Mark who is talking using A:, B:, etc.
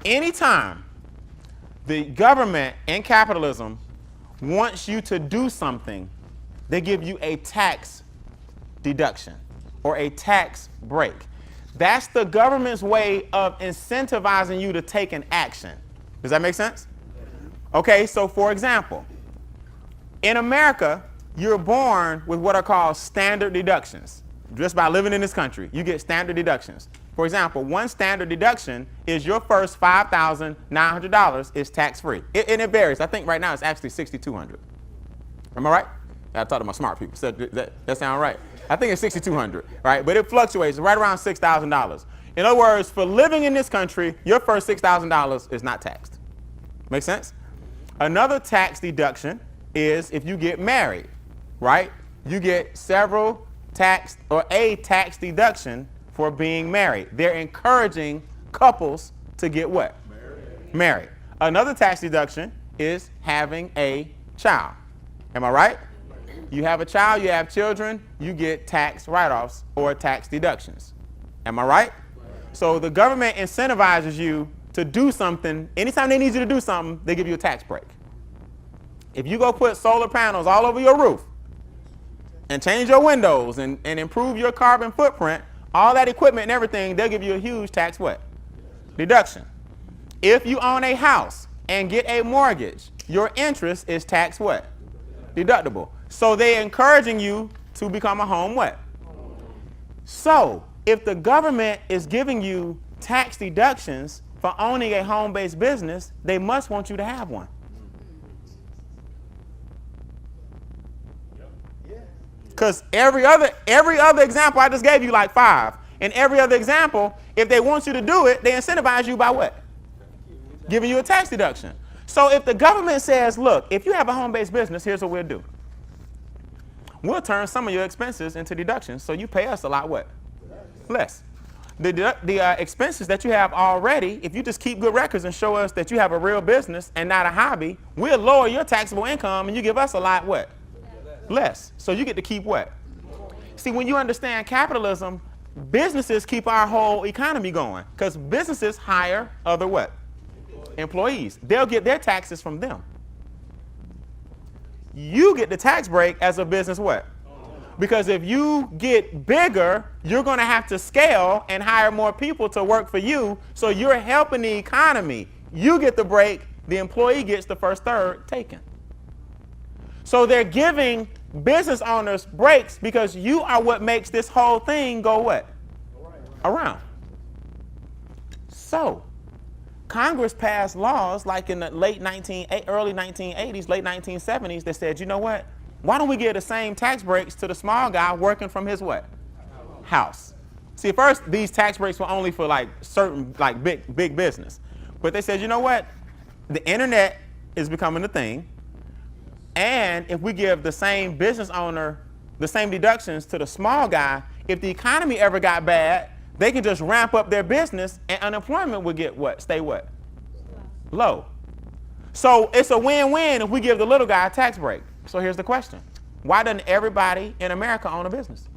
A: anytime the government and capitalism wants you to do something, they give you a tax deduction or a tax break. That's the government's way of incentivizing you to take an action. Does that make sense? Okay, so for example, in America, you're born with what are called standard deductions. Just by living in this country, you get standard deductions. For example, one standard deduction is your first $5,900 is tax-free. And it varies. I think right now it's actually $6,200. Am I right? I talked to my smart people. So that sound right? I think it's $6,200, right? But it fluctuates right around $6,000. In other words, for living in this country, your first $6,000 is not taxed. Make sense? Another tax deduction is if you get married, right? You get several tax or a tax deduction for being married. They're encouraging couples to get what? Married. Another tax deduction is having a child. Am I right? You have a child, you have children, you get tax write-offs or tax deductions. Am I right? So the government incentivizes you to do something. Anytime they need you to do something, they give you a tax break. If you go put solar panels all over your roof and change your windows and improve your carbon footprint, all that equipment and everything, they'll give you a huge tax what? Deduction. If you own a house and get a mortgage, your interest is tax what? Deductible. So they're encouraging you to become a home what? So if the government is giving you tax deductions for owning a home-based business, they must want you to have one. Because every other example I just gave you, like 5, and every other example, if they want you to do it, they incentivize you by what? Giving you a tax deduction. So if the government says, look, if you have a home-based business, here's what we'll do. We'll turn some of your expenses into deductions, so you pay us a lot what? Less. The expenses that you have already, if you just keep good records and show us that you have a real business and not a hobby, we'll lower your taxable income and you give us a lot what? Less. So you get to keep what? See, when you understand capitalism, businesses keep our whole economy going because businesses hire other what? Employees. They'll get their taxes from them. You get the tax break as a business what? Because if you get bigger, you're going to have to scale and hire more people to work for you. So you're helping the economy. You get the break. The employee gets the first third taken. So they're giving business owners breaks because you are what makes this whole thing go what? Around. So Congress passed laws like in the early 1980s, late 1970s that said, you know what? Why don't we give the same tax breaks to the small guy working from his what? House. See, at first these tax breaks were only for like certain like big business. But they said, you know what? The internet is becoming a thing. And if we give the same business owner the same deductions to the small guy, if the economy ever got bad, they can just ramp up their business and unemployment would get what? Stay what? Low. So it's a win-win if we give the little guy a tax break. So here's the question. Why doesn't everybody in America own a business?